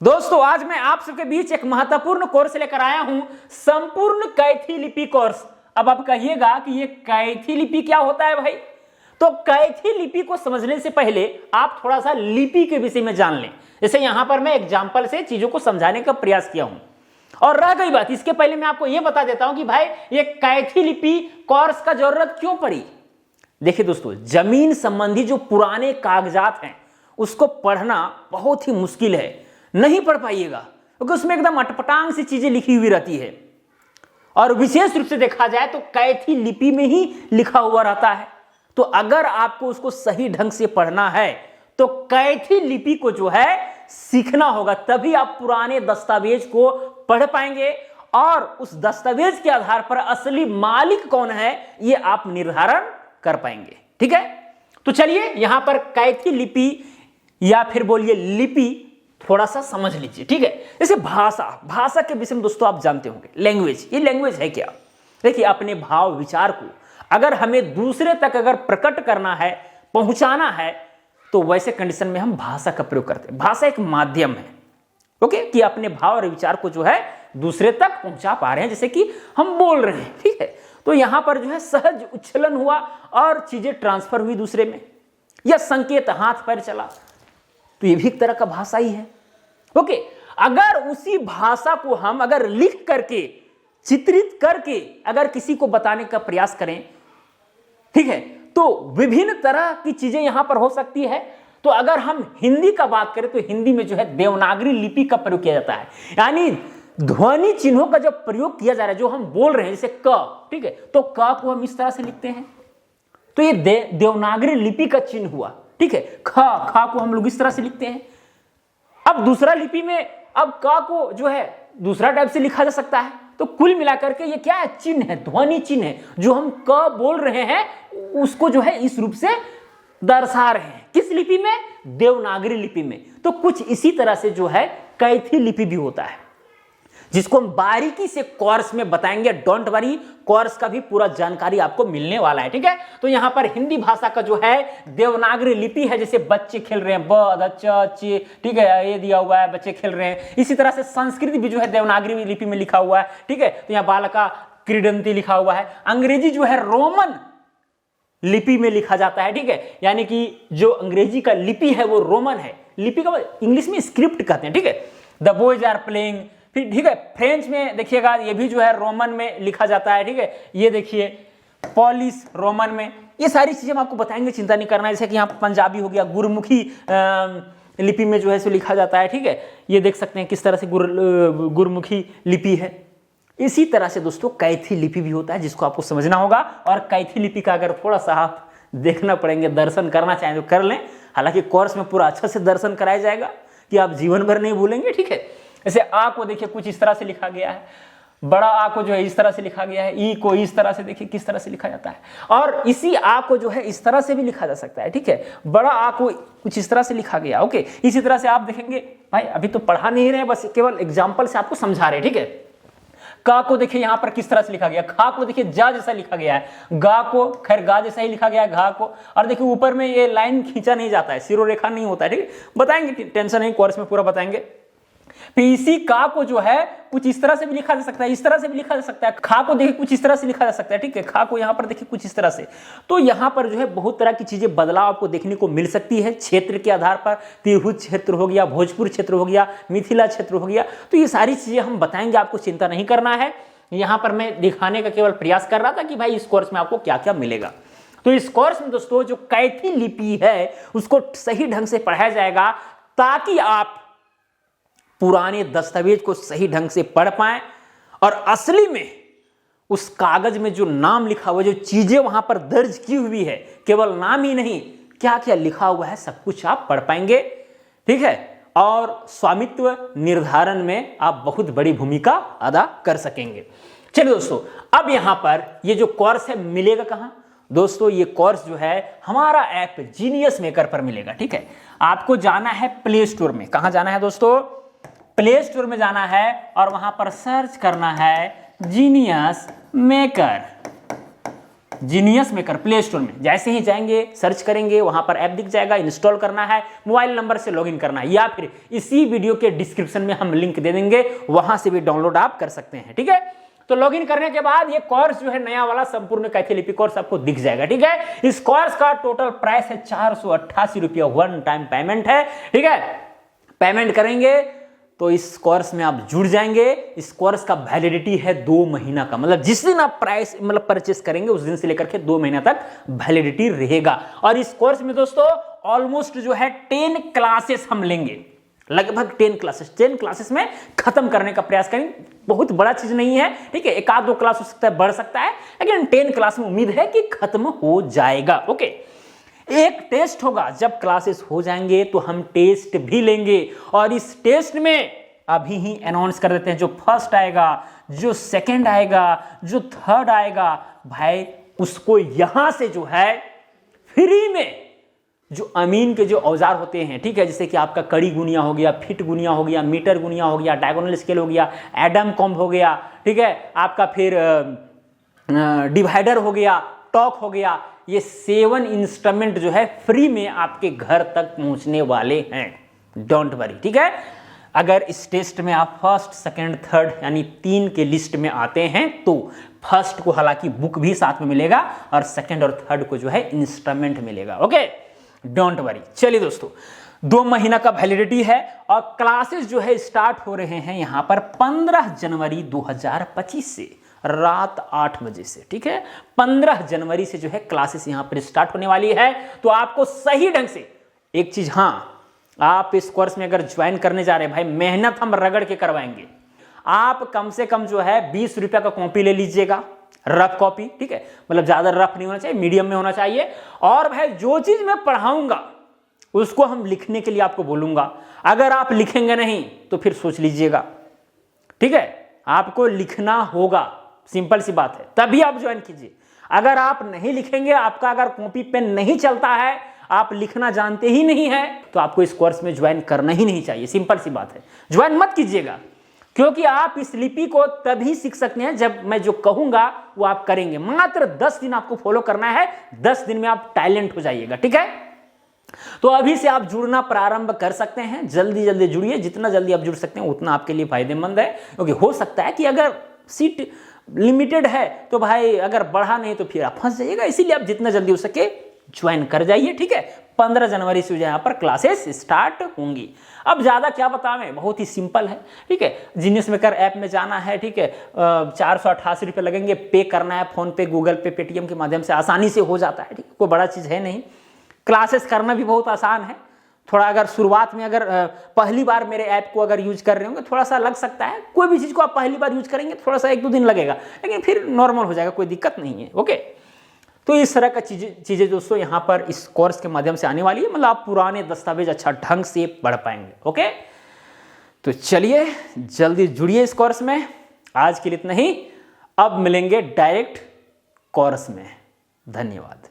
दोस्तों आज मैं आप सबके बीच एक महत्वपूर्ण कोर्स लेकर आया हूं, संपूर्ण कैथी लिपि कोर्स। अब आप कहिएगा कि ये कैथी लिपि क्या होता है भाई? तो कैथी लिपि को समझने से पहले आप थोड़ा सा लिपि के विषय में जान लें। जैसे यहां पर मैं एग्जांपल से चीजों को समझाने का प्रयास किया हूं। और रह गई बात, इसके पहले मैं आपको यह बता देता हूं कि भाई ये कैथी लिपि कोर्स का जरूरत क्यों पड़ी। देखिए दोस्तों, जमीन संबंधी जो पुराने कागजात हैं उसको पढ़ना बहुत ही मुश्किल है, नहीं पढ़ पाइएगा क्योंकि उसमें एकदम अटपटांग सी चीजें लिखी हुई रहती है। और विशेष रूप से देखा जाए तो कैथी लिपि में ही लिखा हुआ रहता है। तो अगर आपको उसको सही ढंग से पढ़ना है तो कैथी लिपि को जो है सीखना होगा, तभी आप पुराने दस्तावेज को पढ़ पाएंगे और उस दस्तावेज के आधार पर असली मालिक कौन है ये आप निर्धारण कर पाएंगे। ठीक है, तो चलिए यहां पर कैथी लिपि या फिर बोलिए लिपि थोड़ा सा समझ लीजिए। ठीक है, जैसे भाषा के विषय में दोस्तों आप जानते होंगे, लैंग्वेज। ये लैंग्वेज है क्या? देखिए, अपने भाव विचार को अगर हमें दूसरे तक अगर प्रकट करना है, पहुंचाना है, तो वैसे कंडीशन में हम भाषा का प्रयोग करते हैं। भाषा एक माध्यम है, ओके, कि अपने भाव और विचार को जो है दूसरे तक पहुंचा पा रहे हैं, जैसे कि हम बोल रहे हैं। ठीक है, तो यहां पर जो है सहज उच्छलन हुआ और चीजें ट्रांसफर हुई दूसरे में, या संकेत हाथ पैर चला, तो ये भी एक तरह का भाषा ही है। ओके, अगर उसी भाषा को हम अगर लिख करके चित्रित करके अगर किसी को बताने का प्रयास करें, ठीक है, तो विभिन्न तरह की चीजें यहां पर हो सकती है। तो अगर हम हिंदी का बात करें तो हिंदी में जो है देवनागरी लिपि का प्रयोग किया जाता है, यानी ध्वनि चिन्हों का जब प्रयोग किया जा रहा है, जो हम बोल रहे हैं जैसे क, ठीक है, तो क को हम इस तरह से लिखते हैं, तो ये देवनागरी लिपि का चिन्ह हुआ। ठीक है, खा को हम लोग इस तरह से लिखते हैं। अब दूसरा लिपि में अब का को जो है दूसरा टाइप से लिखा जा सकता है। तो कुल मिलाकर के ये क्या है? चिन्ह है, ध्वनि चिन्ह है, जो हम क बोल रहे हैं उसको जो है इस रूप से दर्शा रहे हैं। किस लिपि में? देवनागरी लिपि में। तो कुछ इसी तरह से जो है कैथी लिपि भी होता है, जिसको हम बारीकी से कोर्स में बताएंगे। डोंट वरी, कोर्स का भी पूरा जानकारी आपको मिलने वाला है। ठीक है, तो यहां पर हिंदी भाषा का जो है देवनागरी लिपि है, जैसे बच्चे खेल रहे हैं, ब द च चे, ठीक है, ये दिया हुआ है, बच्चे खेल रहे हैं। इसी तरह से संस्कृत भी जो है देवनागरी लिपि में लिखा हुआ है। ठीक है, तो यहाँ बालका क्रीडंती लिखा हुआ है। अंग्रेजी जो है रोमन लिपि में लिखा जाता है। ठीक है, यानी कि जो अंग्रेजी का लिपि है वो रोमन है। लिपि का इंग्लिश में स्क्रिप्ट कहते हैं। ठीक है, द बॉयज आर प्लेइंग। फिर ठीक है, फ्रेंच में देखिएगा ये भी जो है रोमन में लिखा जाता है। ठीक है, ये देखिए पॉलिश रोमन में। ये सारी चीजें हम आपको बताएंगे, चिंता नहीं करना है। जैसे कि यहाँ पंजाबी हो गया, गुरमुखी लिपि में जो है सो लिखा जाता है। ठीक है, ये देख सकते हैं किस तरह से गुरमुखी लिपि है। इसी तरह से दोस्तों कैथी लिपि भी होता है, जिसको आपको समझना होगा। और कैथी लिपि का अगर थोड़ा सा आप देखना पड़ेंगे, दर्शन करना चाहें तो कर लें। हालांकि कोर्स में पूरा अच्छा से दर्शन कराया जाएगा कि आप जीवन भर नहीं भूलेंगे। ठीक है, जैसे आ को देखिए कुछ इस तरह से लिखा गया है, बड़ा आ को जो है इस तरह से लिखा गया है, ई को इस तरह से देखिए किस तरह से लिखा जाता है। और इसी आ को जो है इस तरह से भी लिखा जा सकता है। ठीक है, बड़ा आ को कुछ इस तरह से लिखा गया। ओके, इसी तरह से आप देखेंगे, भाई अभी तो पढ़ा नहीं रहे, बस केवल एग्जाम्पल से आपको समझा रहे हैं। ठीक है, का को देखिए यहां पर किस तरह से लिखा गया, खा को देखिए जा जैसा लिखा गया है, गा को खैर गा जैसा ही लिखा गया है, घा को। और देखिए ऊपर में ये लाइन खींचा नहीं जाता है, सिरोरेखा नहीं होता है। ठीक है, बताएंगे, टेंशन नहीं, कोर्स में पूरा बताएंगे। फिर इसी का को जो है कुछ इस तरह से भी लिखा जा सकता है, इस तरह से भी लिखा जा सकता है। खा को देखिए कुछ इस तरह से लिखा जा सकता है। ठीक है, खा को यहां पर देखिए कुछ इस तरह से। तो यहां पर जो है बहुत तरह की चीजें बदलाव आपको देखने को मिल सकती है क्षेत्र के आधार पर। त्रिभुज क्षेत्र हो गया, भोजपुर क्षेत्र हो गया, मिथिला क्षेत्र हो गया। तो ये सारी चीजें हम बताएंगे, आपको चिंता नहीं करना है। यहां पर मैं दिखाने का केवल प्रयास कर रहा था कि भाई इस कोर्स में आपको क्या क्या मिलेगा। तो इस कोर्स में दोस्तों जो कैथी लिपि है उसको सही ढंग से पढ़ाया जाएगा, ताकि आप पुराने दस्तावेज को सही ढंग से पढ़ पाएं और असली में उस कागज में जो नाम लिखा हुआ, जो चीजें वहां पर दर्ज की हुई है, केवल नाम ही नहीं, क्या क्या लिखा हुआ है सब कुछ आप पढ़ पाएंगे। ठीक है, और स्वामित्व निर्धारण में आप बहुत बड़ी भूमिका अदा कर सकेंगे। चलिए दोस्तों, अब यहां पर ये जो कोर्स है मिलेगा कहां? दोस्तों ये कोर्स जो है हमारा ऐप जीनियस मेकर पर मिलेगा। ठीक है, आपको जाना है प्ले स्टोर में। कहां जाना है दोस्तों? प्ले स्टोर में जाना है और वहां पर सर्च करना है genius maker. Genius maker play store में जैसे ही जाएंगे, सर्च करेंगे, वहां पर ऐप दिख जाएगा, इंस्टॉल करना है, मोबाइल नंबर से लॉगिन करना है, या फिर इसी वीडियो के डिस्क्रिप्शन में हम लिंक दे देंगे, वहां से भी डाउनलोड आप कर सकते हैं। ठीक है, तो लॉगिन करने के बाद ये कोर्स जो है नया वाला संपूर्ण कैथी लिपि कोर्स आपको दिख जाएगा। ठीक है, इस कोर्स का टोटल प्राइस है 488 रुपया, वन टाइम पेमेंट है। ठीक है, पेमेंट करेंगे तो इस कोर्स में आप जुड़ जाएंगे। इस कोर्स का वैलिडिटी है 2 महीना का, मतलब जिस दिन आप प्राइस परचेस करेंगे उस दिन से लेकर के 2 महीना तक वैलिडिटी रहेगा। और इस कोर्स में दोस्तों ऑलमोस्ट जो है 10 क्लासेस हम लेंगे, लगभग 10 क्लासेस में खत्म करने का प्रयास करेंगे। बहुत बड़ा चीज नहीं है, ठीक है, एक आध 2 क्लास हो सकता है, बढ़ सकता है, लेकिन 10 क्लास में उम्मीद है कि खत्म हो जाएगा। ओके, एक टेस्ट होगा, जब क्लासेस हो जाएंगे तो हम टेस्ट भी लेंगे, और इस टेस्ट में अभी ही अनाउंस कर देते हैं, जो फर्स्ट आएगा, जो सेकंड आएगा, जो थर्ड आएगा, भाई उसको यहां से जो है फ्री में जो अमीन के जो औजार होते हैं, ठीक है, जैसे कि आपका कड़ी गुनिया हो गया, फिट गुनिया हो गया, मीटर गुनिया हो गया, डायगोनल स्केल हो गया, एडम कॉम्ब हो गया, ठीक है, आपका फिर डिवाइडर हो गया, टॉक हो गया, ये 7 इंस्ट्रूमेंट जो है फ्री में आपके घर तक पहुंचने वाले हैं। डोंट वरी, ठीक है। अगर इस टेस्ट में आप फर्स्ट, सेकंड, थर्ड यानी 3 के लिस्ट में आते हैं तो फर्स्ट को हालांकि बुक भी साथ में मिलेगा और सेकंड और थर्ड को जो है इंस्ट्रूमेंट मिलेगा। Okay, don't worry. चलिए दोस्तों, 2 महीना का वैलिडिटी है और क्लासेस जो है स्टार्ट हो रहे हैं यहां पर 15 जनवरी 2025 से रात 8 बजे से। ठीक है, 15 जनवरी से जो है क्लासेस यहां पर स्टार्ट होने वाली है। तो आपको सही ढंग से एक चीज, हाँ, आप इस कोर्स में अगर ज्वाइन करने जा रहे हैं, भाई मेहनत हम रगड़ के करवाएंगे। आप कम से कम जो है 20 रुपया का कॉपी ले लीजिएगा, रफ कॉपी, ठीक है, मतलब ज्यादा रफ नहीं होना चाहिए, मीडियम में होना चाहिए। और भाई जो चीज मैं पढ़ाऊंगा उसको हम लिखने के लिए आपको बोलूंगा, अगर आप लिखेंगे नहीं तो फिर सोच लीजिएगा। ठीक है, आपको लिखना होगा, सिंपल सी बात है, तभी आप ज्वाइन कीजिए। अगर आप नहीं लिखेंगे, आपका अगर कॉपी पेन नहीं चलता है, आप लिखना जानते ही नहीं है, तो आपको इस कोर्स में ज्वाइन करना ही नहीं चाहिए। सिंपल सी बात है, ज्वाइन मत कीजिएगा, क्योंकि आप इस लिपि को तभी सीख सकते हैं जब मैं जो कहूंगा वो आप करेंगे। मात्र 10 दिन आपको फॉलो करना है, 10 दिन में आप टैलेंट हो जाइएगा। ठीक है, तो अभी से आप जुड़ना प्रारंभ कर सकते हैं। जल्दी जल्दी जुड़िए, जितना जल्दी आप जुड़ सकते हैं उतना आपके लिए फायदेमंद है, क्योंकि हो सकता है कि अगर सीट लिमिटेड है तो भाई अगर बढ़ा नहीं तो फिर आप फंस जाइएगा। इसीलिए आप जितना जल्दी हो सके ज्वाइन कर जाइए। ठीक है, 15 जनवरी से यहाँ पर क्लासेस स्टार्ट होंगी। अब ज्यादा क्या बतावें, बहुत ही सिंपल है। ठीक है, जीनियस मेकर ऐप में जाना है, ठीक है, 488 रुपये लगेंगे, पे करना है फोन पे, गूगल पे, पेटीएम के माध्यम से आसानी से हो जाता है। ठीक है, कोई बड़ा चीज है नहीं, क्लासेस करना भी बहुत आसान है। थोड़ा अगर शुरुआत में अगर पहली बार मेरे ऐप को अगर यूज कर रहे होंगे, थोड़ा सा लग सकता है। कोई भी चीज को आप पहली बार यूज करेंगे थोड़ा सा 1-2 दिन लगेगा, लेकिन फिर नॉर्मल हो जाएगा, कोई दिक्कत नहीं है। ओके, तो इस तरह का चीजें दोस्तों यहाँ पर इस कोर्स के माध्यम से आने वाली है, मतलब आप पुराने दस्तावेज अच्छा ढंग से पढ़ पाएंगे। ओके, तो चलिए जल्दी जुड़िए इस कोर्स में। आज के लिए इतना ही, अब मिलेंगे डायरेक्ट कोर्स में। धन्यवाद।